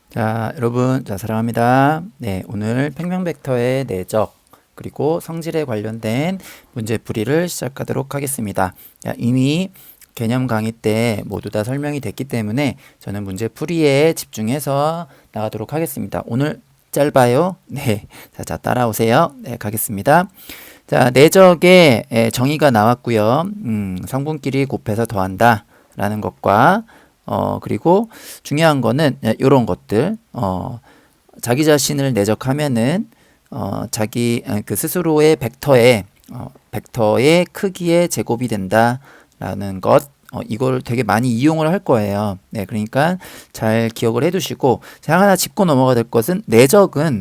자, 여러분, 자, 사랑합니다. 네, 오늘 평면벡터의 내적, 그리고 성질에 관련된 문제풀이를 시작하도록 하겠습니다. 자, 이미 개념 강의 때 모두 다 설명이 됐기 때문에 저는 문제풀이에 집중해서 나가도록 하겠습니다. 오늘 짧아요. 네, 자, 따라오세요. 네, 가겠습니다. 자, 내적의 정의가 나왔고요. 성분끼리 곱해서 더한다 라는 것과 그리고 중요한 거는 이런 것들, 자기 자신을 내적하면은 자기 그 스스로의 벡터의 크기의 제곱이 된다라는 것, 이걸 되게 많이 이용을 할 거예요. 네, 그러니까 잘 기억을 해두시고, 제가 하나 짚고 넘어가 될 것은 내적의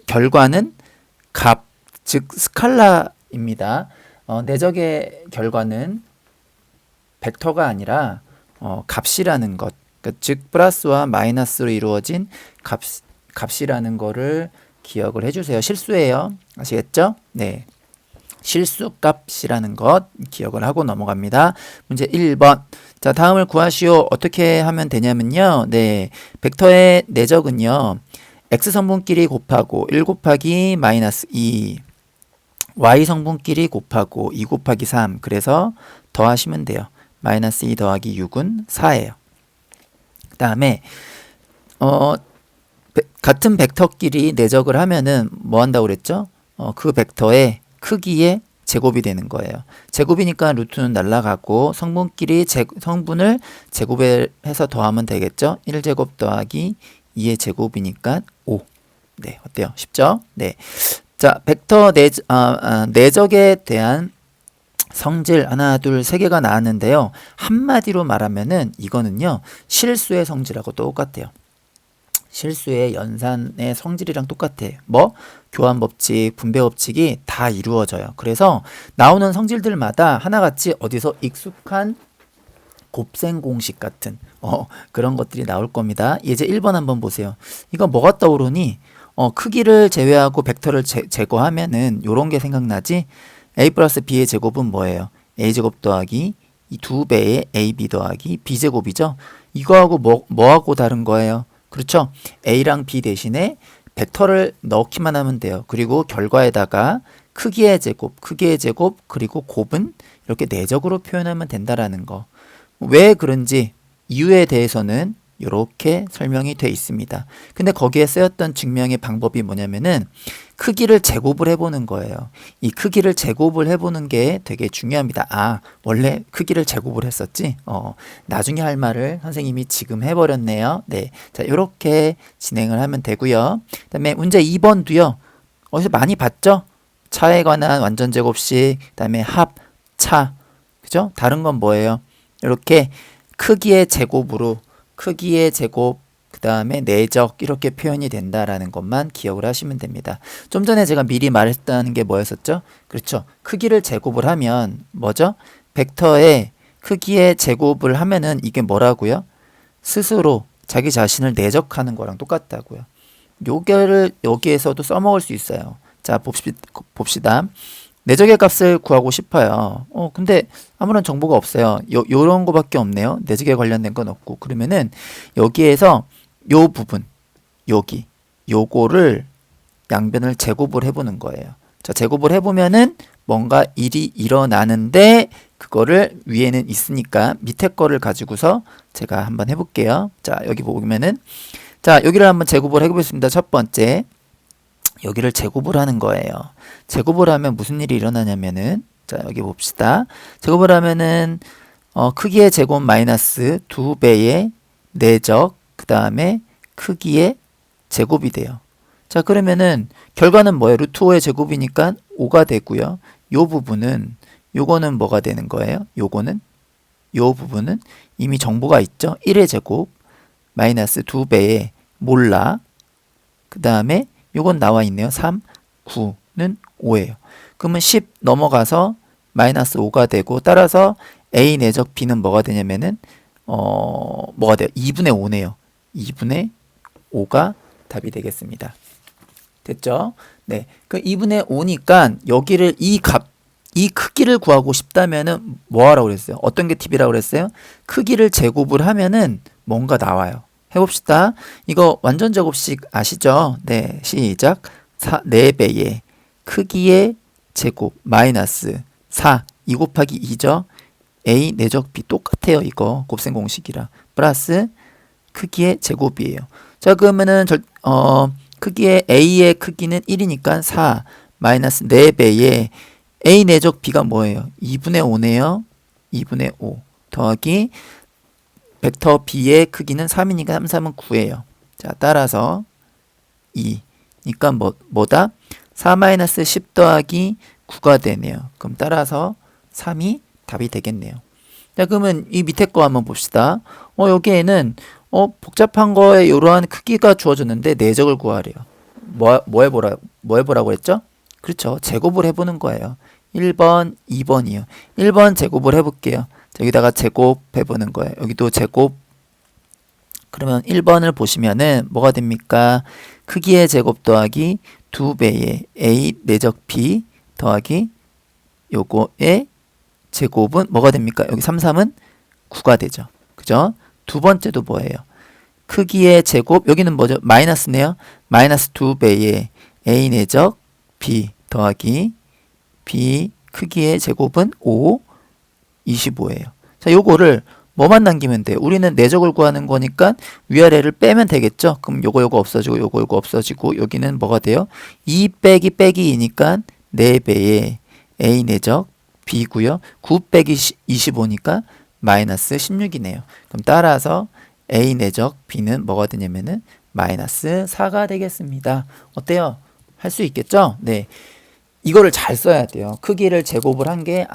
결과는 값, 즉 스칼라입니다. 내적의 결과는 벡터가 아니라 값이라는 것, 그러니까 즉 플러스와 마이너스로 이루어진 값이라는 거를 기억을 해주세요. 실수예요. 아시겠죠? 네. 실수값이라는 것 기억을 하고 넘어갑니다. 문제 1번. 자, 다음을 구하시오. 어떻게 하면 되냐면요. 네. 벡터의 내적은요. x성분끼리 곱하고 1 곱하기 마이너스 2 y성분끼리 곱하고 2 곱하기 3 그래서 더하시면 돼요. 마이너스 2 더하기 6은 4예요. 그 다음에 같은 벡터끼리 내적을 하면은 뭐 한다고 그랬죠? 그 벡터의 크기의 제곱이 되는 거예요. 제곱이니까 루트는 날라가고 성분을 제곱해서 더하면 되겠죠? 1제곱 더하기 2의 제곱이니까 5. 네, 어때요? 쉽죠? 네. 자, 벡터 내적에 대한 성질 하나, 둘, 세 개가 나왔는데요. 한마디로 말하면은 이거는요. 실수의 성질하고 똑같아요. 실수의 연산의 성질이랑 똑같아요. 뭐? 교환 법칙, 분배 법칙이 다 이루어져요. 그래서 나오는 성질들마다 하나같이 어디서 익숙한 곱셈 공식 같은 그런 것들이 나올 겁니다. 예제 1번 한번 보세요. 이거 뭐가 떠오르니? 크기를 제외하고 벡터를 제거하면은 요런 게 생각나지? a 플러스 b의 제곱은 뭐예요? a제곱 더하기 이 2배의 ab 더하기 b제곱이죠? 이거하고 뭐하고 다른 거예요? 그렇죠? a랑 b 대신에 벡터를 넣기만 하면 돼요. 그리고 결과에다가 크기의 제곱, 그리고 곱은 이렇게 내적으로 표현하면 된다라는 거. 왜 그런지 이유에 대해서는 이렇게 설명이 돼 있습니다. 근데 거기에 쓰였던 증명의 방법이 뭐냐면은 크기를 제곱을 해보는 거예요. 이 크기를 제곱을 해보는 게 되게 중요합니다. 아, 원래 크기를 제곱을 했었지? 나중에 할 말을 선생님이 지금 해버렸네요. 네. 자, 이렇게 진행을 하면 되고요. 그 다음에 문제 2번도요. 어디서 많이 봤죠? 차에 관한 완전 제곱식, 그 다음에 합, 차. 그죠? 다른 건 뭐예요? 이렇게 크기의 제곱, 그 다음에 내적 이렇게 표현이 된다라는 것만 기억을 하시면 됩니다. 좀 전에 제가 미리 말했다는 게 뭐였었죠? 그렇죠. 크기를 제곱을 하면 뭐죠? 벡터의 크기의 제곱을 하면은 이게 뭐라고요? 스스로 자기 자신을 내적하는 거랑 똑같다고요. 요거를 여기에서도 써먹을 수 있어요. 자, 봅시다. 내적의 값을 구하고 싶어요. 근데 아무런 정보가 없어요. 요런 거밖에 없네요. 내적에 관련된 건 없고. 그러면은 여기에서 요 부분, 요거를 양변을 제곱을 해보는 거예요. 자, 제곱을 해보면은 뭔가 일이 일어나는데 그거를 위에는 있으니까 밑에 거를 가지고서 제가 한번 해볼게요. 자, 여기 보면은 자, 여기를 한번 제곱을 해보겠습니다. 첫 번째. 여기를 제곱을 하는 거예요. 제곱을 하면 무슨 일이 일어나냐면은 자, 여기 봅시다. 제곱을 하면은 크기의 제곱 마이너스 2배의 내적 그 다음에 크기의 제곱이 돼요. 자, 그러면은 결과는 뭐예요? 루트 5의 제곱이니까 5가 되고요. 요 부분은 요거는 뭐가 되는 거예요? 요 부분은 이미 정보가 있죠. 1의 제곱 마이너스 2배의 몰라 그 다음에 요건 나와 있네요. 3, 9는 5예요. 그러면 10 넘어가서 마이너스 5가 되고 따라서 A 내적 B는 뭐가 되냐면은 뭐가 돼요? 2분의 5네요. 2분의 5가 답이 되겠습니다. 됐죠? 네. 그 2분의 5니까 여기를 이 크기를 구하고 싶다면은 뭐 하라고 그랬어요? 어떤 게 팁이라고 그랬어요? 크기를 제곱을 하면은 뭔가 나와요. 해봅시다. 이거 완전 제곱식 아시죠? 네, 시작. 4배의 크기의 제곱 마이너스 4, 2 곱하기 2죠. A 내적 B 똑같아요. 이거 곱셈 공식이라. 플러스 크기의 제곱이에요. 자, 그러면은 크기의 A의 크기는 1이니까 4 마이너스 4배의 A 내적 B가 뭐예요? 2분의 5네요. 2분의 5 더하기 벡터 B의 크기는 3이니까 3, 3은 9예요. 자, 따라서 2니까 뭐다? 4 마이너스 10 더하기 9가 되네요. 그럼 따라서 3이 답이 되겠네요. 자, 그러면 이 밑에 거 한번 봅시다. 여기에는 복잡한 거에 이러한 크기가 주어졌는데 내적을 구하래요. 뭐 해보라고 했죠? 그렇죠. 제곱을 해보는 거예요. 1번, 2번이요. 1번 제곱을 해볼게요. 자, 여기다가 제곱 해보는 거예요. 여기도 제곱. 그러면 1번을 보시면은 뭐가 됩니까? 크기의 제곱 더하기 2배의 A 내적 B 더하기 요거의 제곱은 뭐가 됩니까? 여기 3, 3은 9가 되죠. 그죠? 두 번째도 뭐예요? 크기의 제곱, 여기는 뭐죠? 마이너스네요. 마이너스 2배의 A 내적 B 더하기 B 크기의 제곱은 5, 25예요. 자, 요거를 뭐만 남기면 돼요? 우리는 내적을 구하는 거니까 위아래를 빼면 되겠죠? 그럼 요거 없어지고 요거 없어지고 여기는 뭐가 돼요? 2 빼기 2니까 4배의 A 내적 B고요. 9 빼기 25니까 마이너스 16이네요. 그럼 따라서 A 내적 B는 뭐가 되냐면은 마이너스 4가 되겠습니다. 어때요? 할 수 있겠죠? 네. 이거를 잘 써야 돼요. 크기를 제곱을 한 게,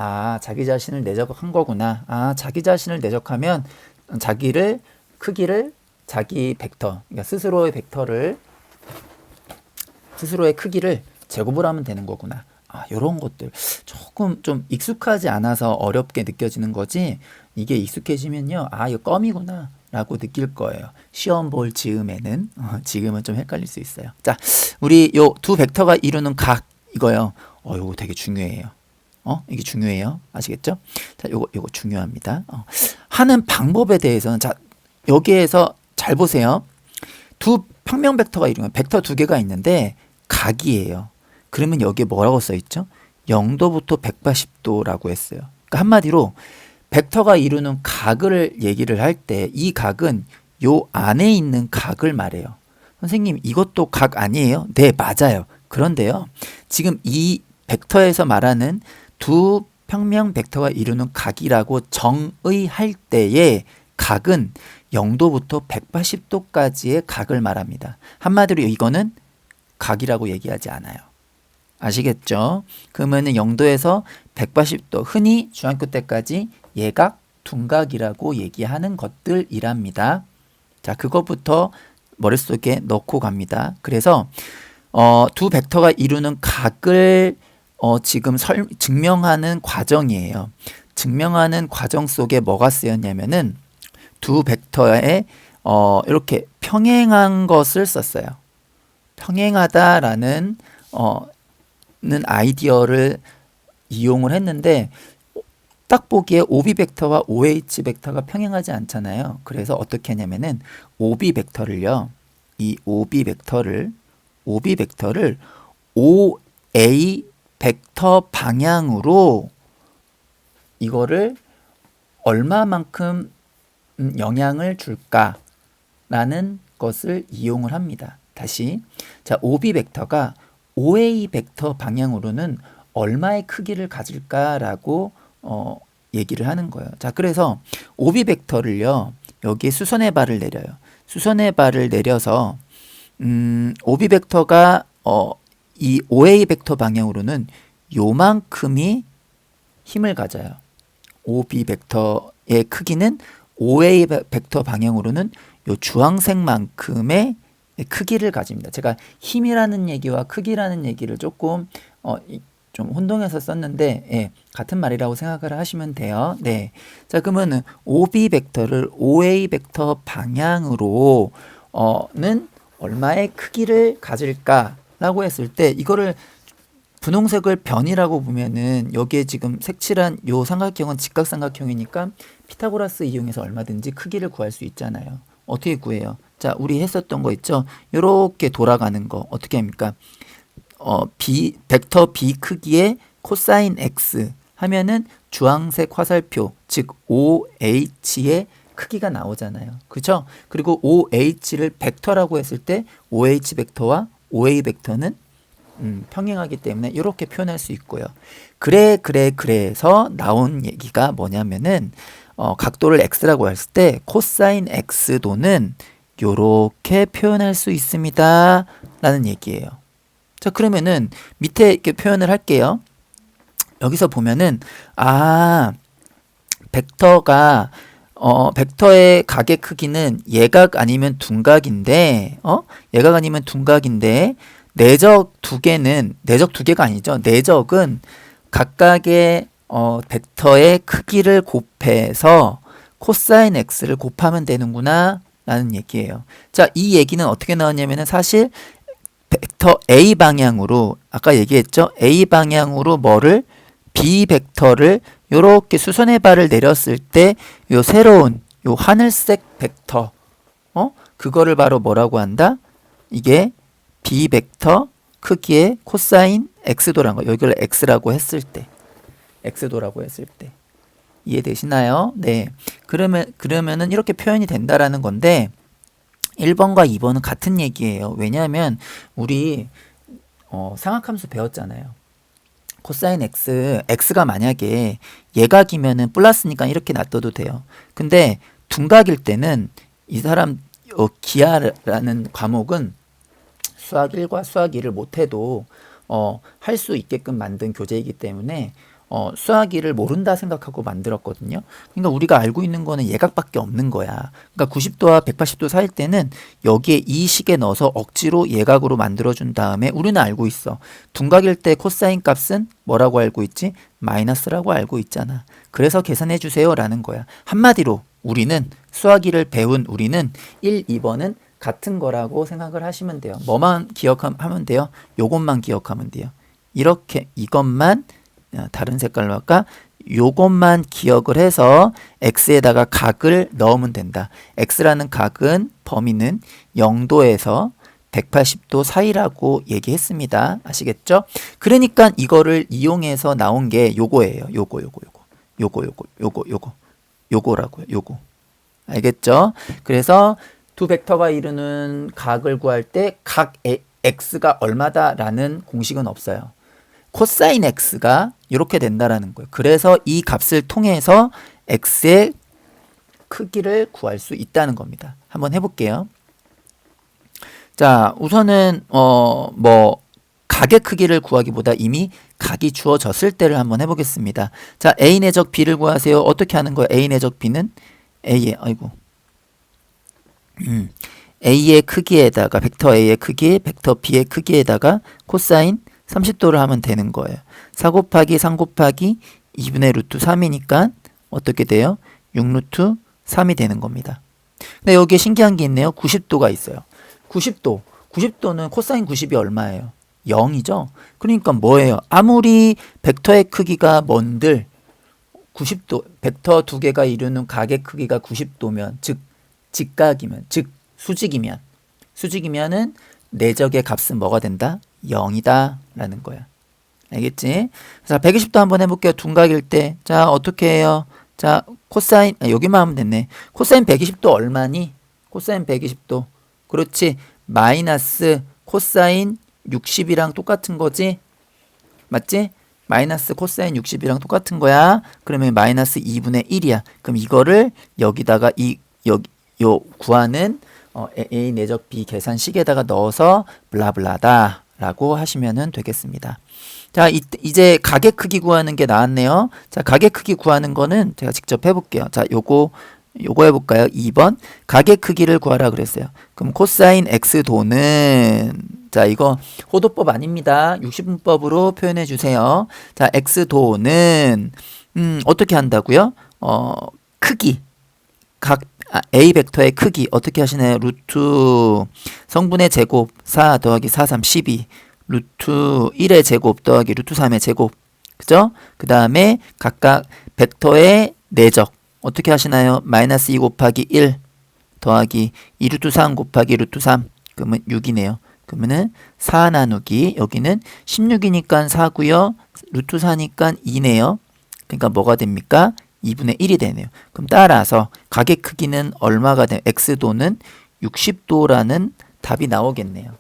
자기 자신을 내적한 거구나. 자기 자신을 내적하면 크기를 자기 벡터, 그러니까 스스로의 크기를 제곱을 하면 되는 거구나. 요런 것들 조금 좀 익숙하지 않아서 어렵게 느껴지는 거지, 이게 익숙해지면요, 이거 껌이구나 라고 느낄 거예요. 시험 볼 즈음에는. 지금은 좀 헷갈릴 수 있어요. 자, 우리 요 두 벡터가 이루는 각, 이거요. 요거 되게 중요해요. 이게 중요해요. 아시겠죠? 자, 요거 중요합니다. 하는 방법에 대해서는, 자, 여기에서 잘 보세요. 두 평면 벡터가 이루는 벡터 두 개가 있는데 각이에요. 그러면 여기에 뭐라고 써 있죠? 0도부터 180도라고 했어요. 그러니까 한마디로 벡터가 이루는 각을 얘기를 할 때 이 각은 요 안에 있는 각을 말해요. 선생님, 이것도 각 아니에요? 네, 맞아요. 그런데요, 지금 이 벡터에서 말하는 두 평면 벡터가 이루는 각이라고 정의할 때의 각은 0도부터 180도까지의 각을 말합니다. 한마디로 이거는 각이라고 얘기하지 않아요. 아시겠죠? 그러면은 0도에서 180도, 흔히 중학교 때까지 예각, 둔각이라고 얘기하는 것들이랍니다. 자, 그것부터 머릿속에 넣고 갑니다. 그래서 두 벡터가 이루는 각을 지금 증명하는 과정이에요. 증명하는 과정 속에 뭐가 쓰였냐면은 두 벡터에 이렇게 평행한 것을 썼어요. 평행하다라는 아이디어를 이용을 했는데, 딱 보기에 OB 벡터와 OH 벡터가 평행하지 않잖아요. 그래서 어떻게 하냐면은 OB 벡터를요, 이 OB 벡터를 OA 벡터 방향으로 이거를 얼마만큼 영향을 줄까라는 것을 이용을 합니다. 다시, 자, OB 벡터가 OA 벡터 방향으로는 얼마의 크기를 가질까라고 얘기를 하는 거예요. 자, 그래서 OB 벡터를요, 여기에 수선의 발을 내려요. 수선의 발을 내려서 OB 벡터가 이 OA 벡터 방향으로는 요만큼이 힘을 가져요. OB 벡터의 크기는 OA 벡터 방향으로는 요 주황색만큼의 크기를 가집니다. 제가 힘이라는 얘기와 크기라는 얘기를 조금 좀 혼동해서 썼는데, 예, 같은 말이라고 생각을 하시면 돼요. 네. 자, 그러면은 OB 벡터를 OA 벡터 방향으로는 얼마의 크기를 가질까라고 했을 때, 이거를 분홍색을 변이라고 보면은 여기에 지금 색칠한 요 삼각형은 직각삼각형이니까 피타고라스 이용해서 얼마든지 크기를 구할 수 있잖아요. 어떻게 구해요? 자, 우리 했었던 거 있죠? 요렇게 돌아가는 거 어떻게 합니까? 벡터 B 크기의 코사인 X 하면은 주황색 화살표, 즉 OH의 크기가 나오잖아요. 그죠? 그리고 OH를 벡터라고 했을 때 OH 벡터와 OA 벡터는 평행하기 때문에 이렇게 표현할 수 있고요. 그래서 나온 얘기가 뭐냐면은 각도를 x라고 했을 때 코사인 x도는 이렇게 표현할 수 있습니다 라는 얘기예요. 자, 그러면은 밑에 이렇게 표현을 할게요. 여기서 보면은 벡터가 벡터의 각의 크기는 예각 아니면 둔각인데 예각 아니면 둔각인데 내적 두 개가 아니죠. 내적은 각각의 벡터의 크기를 곱해서 코사인 x를 곱하면 되는구나 라는 얘기예요. 자, 이 얘기는 어떻게 나왔냐면은 사실 벡터 A 방향으로 아까 얘기했죠. A 방향으로 뭐를 B 벡터를 요렇게 수선의 발을 내렸을 때 요 새로운 요 하늘색 벡터 그거를 바로 뭐라고 한다? 이게 B 벡터 크기의 코사인 x도란 거. 여기를 x라고 했을 때 x도라고 했을 때 이해되시나요? 네. 그러면은 이렇게 표현이 된다라는 건데 1번과 2번은 같은 얘기예요. 왜냐하면 우리 상악함수 배웠잖아요. 코사인 x가 만약에 예각이면은 플러스니까 이렇게 놔둬도 돼요. 근데 둔각일 때는 이 사람 기하라는 과목은 수학 1과 수학 2를 못해도 할 수 있게끔 만든 교재이기 때문에 수학 2를 모른다 생각하고 만들었거든요. 그러니까 우리가 알고 있는 거는 예각밖에 없는 거야. 그러니까 90도와 180도 사이일 때는 여기에 이 식에 넣어서 억지로 예각으로 만들어준 다음에 우리는 알고 있어. 둔각일 때 코사인 값은 뭐라고 알고 있지? 마이너스라고 알고 있잖아. 그래서 계산해 주세요 라는 거야. 한마디로 우리는 수학 2를 배운 우리는 1, 2번은 같은 거라고 생각을 하시면 돼요. 뭐만 기억하면 돼요? 요것만 기억하면 돼요. 이렇게 이것만 다른 색깔로 할까? 요것만 기억을 해서 x에다가 각을 넣으면 된다. x라는 각은 범위는 0도에서 180도 사이라고 얘기했습니다. 아시겠죠? 그러니까 이거를 이용해서 나온 게 요거예요. 요거라고요. 요거. 알겠죠? 그래서 두 벡터가 이루는 각을 구할 때 각 x가 얼마다라는 공식은 없어요. 코사인 x가 이렇게 된다라는 거예요. 그래서 이 값을 통해서 x의 크기를 구할 수 있다는 겁니다. 한번 해볼게요. 자, 우선은 각의 크기를 구하기보다 이미 각이 주어졌을 때를 한번 해보겠습니다. 자, a 내적 b를 구하세요. 어떻게 하는 거예요? a 내적 b는 a의 크기에다가 벡터 a의 크기, 벡터 b의 크기에다가 코사인 30도를 하면 되는 거예요. 4 곱하기 3 곱하기 2분의 루트 3이니까 어떻게 돼요? 6 루트 3이 되는 겁니다. 근데 여기에 신기한 게 있네요. 90도가 있어요. 90도는 코사인 90이 얼마예요? 0이죠? 그러니까 뭐예요? 아무리 벡터의 크기가 뭔들 90도, 벡터 두 개가 이루는 각의 크기가 90도면, 즉 직각이면, 즉 수직이면은 내적의 값은 뭐가 된다? 0이다 라는 거야. 알겠지? 자, 120도 한번 해볼게요. 둔각일 때. 자, 어떻게 해요? 자, 코사인, 여기만 하면 됐네. 코사인 120도 얼마니? 코사인 120도. 그렇지. 마이너스 코사인 60이랑 똑같은 거지? 맞지? 마이너스 코사인 60이랑 똑같은 거야. 그러면 마이너스 2분의 1이야. 그럼 이거를 여기다가 요 구하는 A 내적 B 계산식에다가 넣어서 블라블라다 라고 하시면 되겠습니다. 자, 이제 각의 크기 구하는 게 나왔네요. 자, 각의 크기 구하는 거는 제가 직접 해볼게요. 자, 요거 해볼까요? 2번 각의 크기를 구하라 그랬어요. 그럼 코사인 x도는 자, 이거 호도법 아닙니다. 60분법으로 표현해 주세요. 자, x도는 어떻게 한다고요? 크기 A 벡터의 크기 어떻게 하시나요? 루트 성분의 제곱 4 더하기 4, 3, 12 루트 1의 제곱 더하기 루트 3의 제곱 그죠? 그 다음에 각각 벡터의 내적 어떻게 하시나요? 마이너스 2 곱하기 1 더하기 2루트 3 곱하기 루트 3 그러면 6이네요. 그러면은 4 나누기 여기는 16이니까 4고요. 루트 4니까 2네요. 그러니까 뭐가 됩니까? 2분의 1이 되네요. 그럼 따라서 가게 크기는 얼마가 되면 x도는 60도라는 답이 나오겠네요.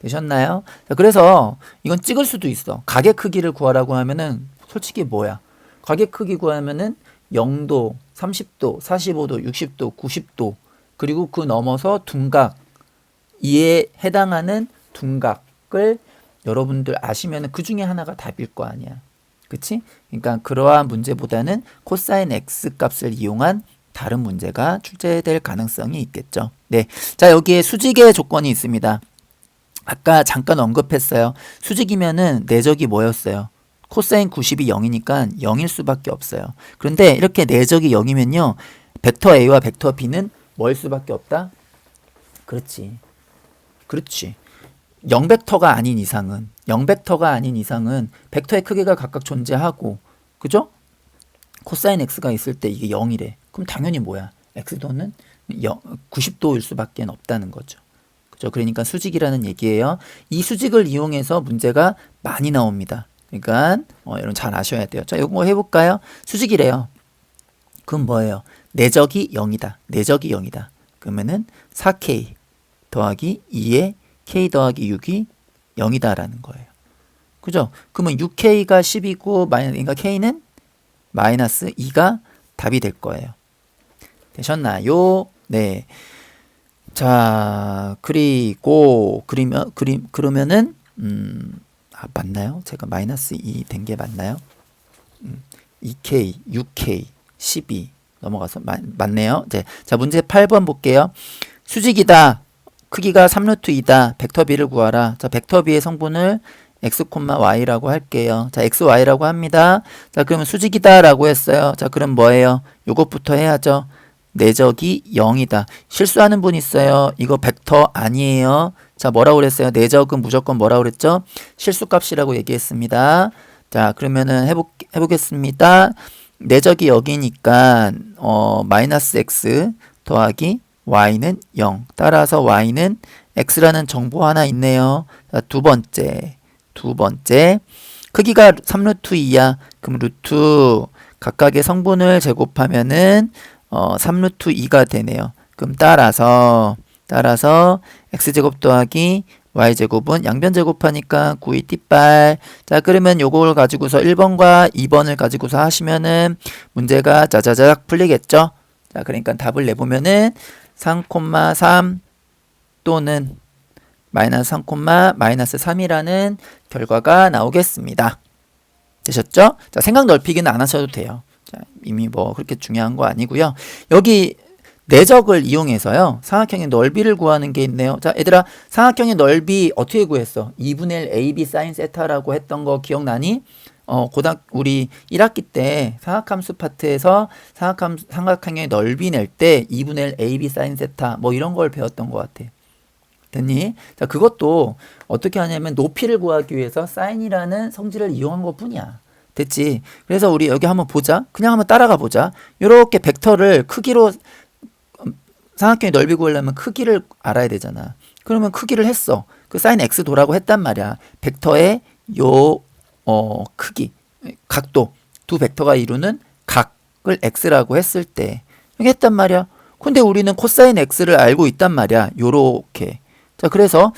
되셨나요? 자, 그래서 이건 찍을 수도 있어. 가게 크기를 구하라고 하면은 솔직히 뭐야? 가게 크기 구하면은 0도, 30도, 45도, 60도, 90도 그리고 그 넘어서 둔각 이에 해당하는 둔각을 여러분들 아시면 그 중에 하나가 답일 거 아니야. 그치? 그러니까 그러한 문제보다는 코사인 x 값을 이용한 다른 문제가 출제될 가능성이 있겠죠. 네. 자, 여기에 수직의 조건이 있습니다. 아까 잠깐 언급했어요. 수직이면은 내적이 뭐였어요? 코사인 90이 0이니까 0일 수밖에 없어요. 그런데 이렇게 내적이 0이면요. 벡터 A와 벡터 B는 뭐일 수밖에 없다? 그렇지. 0벡터가 아닌 이상은 벡터의 크기가 각각 존재하고 그죠? 코사인 x가 있을 때 이게 0이래. 그럼 당연히 뭐야? x도는 90도일 수밖에 없다는 거죠. 그죠? 그러니까 수직이라는 얘기예요. 이 수직을 이용해서 문제가 많이 나옵니다. 그러니까 여러분 잘 아셔야 돼요. 자, 이거 해볼까요? 수직이래요. 그럼 뭐예요? 내적이 0이다. 그러면은 4k 더하기 2에 k 더하기 6이 0이다라는 거예요. 그죠? 그러면 6k가 10이고 그러니까 k는 마이너스 2가 답이 될 거예요. 되셨나요? 네. 자, 그러면은 맞나요? 제가 마이너스 2 된 게 맞나요? 2k, 6k, 12 넘어가서 맞네요. 네. 자, 문제 8번 볼게요. 수직이다. 크기가 3루트 2다. 벡터 b를 구하라. 자, 벡터 b의 성분을 x, y라고 할게요. 자, x, y라고 합니다. 자, 그러면 수직이다 라고 했어요. 자, 그럼 뭐예요? 요것부터 해야죠. 내적이 0이다. 실수하는 분 있어요. 이거 벡터 아니에요. 자, 뭐라고 그랬어요? 내적은 무조건 뭐라고 그랬죠? 실수값이라고 얘기했습니다. 자, 그러면은 해보겠습니다. 내적이 여기니까 마이너스 x 더하기 y는 0. 따라서 y는 x라는 정보 하나 있네요. 자, 두 번째 크기가 3루트 2야. 그럼 루트 각각의 성분을 제곱하면은 3루트 2가 되네요. 그럼 따라서 x제곱 더하기 y제곱은 양변 제곱하니까 9이 띠빨. 자, 그러면 요걸 가지고서 1번과 2번을 가지고서 하시면은 문제가 짜자작 풀리겠죠? 자, 그러니까 답을 내보면은 3,3 또는 마이너스 3, 마이너스 3이라는 결과가 나오겠습니다. 되셨죠? 자, 생각 넓히기는 안 하셔도 돼요. 자, 이미 뭐 그렇게 중요한 거 아니고요. 여기 내적을 이용해서요. 삼각형의 넓이를 구하는 게 있네요. 자, 얘들아, 삼각형의 넓이 어떻게 구했어? 2분의 1 AB 사인 세타라고 했던 거 기억나니? 우리 1학기 때 삼각함수 파트에서 삼각형의 넓이 낼 때 2분의 1 AB 사인 세타 뭐 이런 걸 배웠던 것 같아. 됐니? 자, 그것도 어떻게 하냐면 높이를 구하기 위해서 사인이라는 성질을 이용한 것 뿐이야. 됐지? 그래서 우리 여기 한번 보자. 그냥 한번 따라가 보자. 이렇게 벡터를 크기로 삼각형의 넓이 구하려면 크기를 알아야 되잖아. 그러면 크기를 했어. 그 사인 x 도라고 했단 말이야. 벡터의 크기, 각도, 두 벡터가 이루는 각을 x라고 했을 때 이렇게 했단 말이야. 근데 우리는 코사인 x를 알고 있단 말이야. 요렇게. 자, 그래서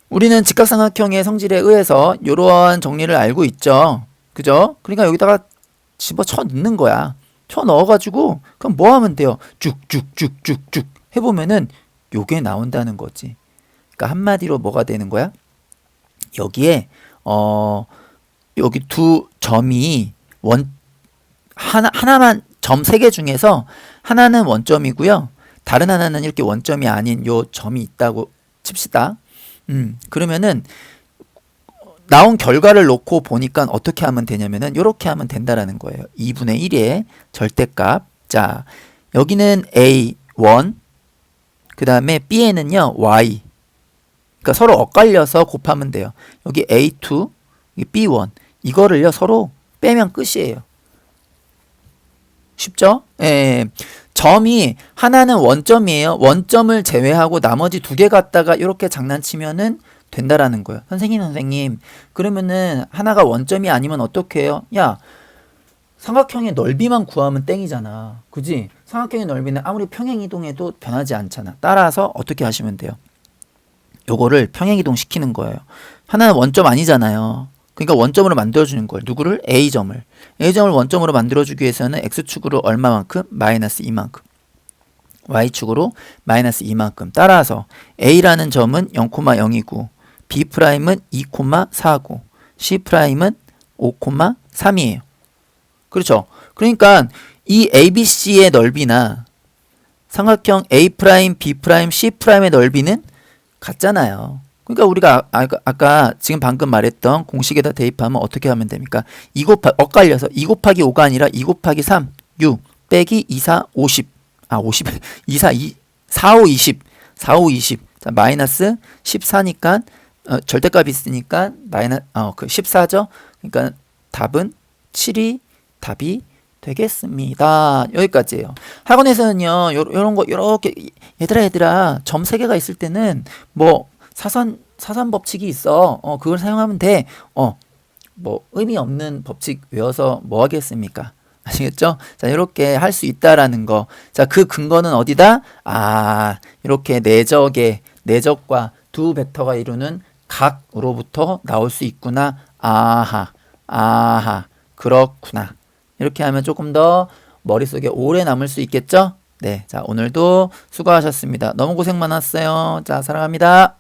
우리는 직각삼각형의 성질에 의해서 이러한 정리를 알고 있죠. 그죠? 그러니까 여기다가 집어쳐 넣는 거야. 쳐 넣어가지고 그럼 뭐 하면 돼요? 쭉쭉쭉쭉쭉 해보면은 요게 나온다는 거지. 그러니까 한마디로 뭐가 되는 거야? 여기에 여기 두 점이 하나만 점 세 개 중에서 하나는 원점이고요. 다른 하나는 이렇게 원점이 아닌 요 점이 있다고 칩시다. 그러면은 나온 결과를 놓고 보니까 어떻게 하면 되냐면은 이렇게 하면 된다라는 거예요. 2분의 1의 절대값. 자, 여기는 A1, 그 다음에 B에는요 Y. 그러니까 서로 엇갈려서 곱하면 돼요. 여기 A2, 여기 B1. 이거를요 서로 빼면 끝이에요. 쉽죠? 예. 점이 하나는 원점이에요. 원점을 제외하고 나머지 두 개 갖다가 이렇게 장난치면은 된다라는 거예요. 선생님. 그러면은 하나가 원점이 아니면 어떻게 해요? 야, 삼각형의 넓이만 구하면 땡이잖아. 그지? 삼각형의 넓이는 아무리 평행이동해도 변하지 않잖아. 따라서 어떻게 하시면 돼요? 요거를 평행이동 시키는 거예요. 하나는 원점 아니잖아요. 그러니까 원점으로 만들어주는 거예요. 누구를? A점을. A점을 원점으로 만들어주기 위해서는 X축으로 얼마만큼? 마이너스 2만큼. Y축으로 마이너스 2만큼. 따라서 A라는 점은 0,0이고 B'은 2,4고 C'은 5,3이에요. 그렇죠? 그러니까 이 ABC의 넓이나 삼각형 A', B', C'의 넓이는 같잖아요. 그러니까 우리가 아까 지금 방금 말했던 공식에다 대입하면 어떻게 하면 됩니까? 2 곱하기 엇갈려서 2 곱하기 5가 아니라 2 곱하기 3, 6 빼기 2, 4, 50. 2, 4, 2, 4, 5, 20. 4, 5, 20. 자, 마이너스 14니까 절대값이 있으니까 그 14죠. 그러니까 답은 7이 답이 되겠습니다. 여기까지예요. 학원에서는요, 요런 거, 요렇게, 얘들아, 점 3개가 있을 때는, 뭐, 사선 법칙이 있어. 그걸 사용하면 돼. 뭐, 의미 없는 법칙 외워서 뭐 하겠습니까? 아시겠죠? 자, 이렇게 할 수 있다라는 거. 자, 그 근거는 어디다? 이렇게 내적과 두 벡터가 이루는 각으로부터 나올 수 있구나. 그렇구나. 이렇게 하면 조금 더 머릿속에 오래 남을 수 있겠죠? 네. 자, 오늘도 수고하셨습니다. 너무 고생 많았어요. 자, 사랑합니다.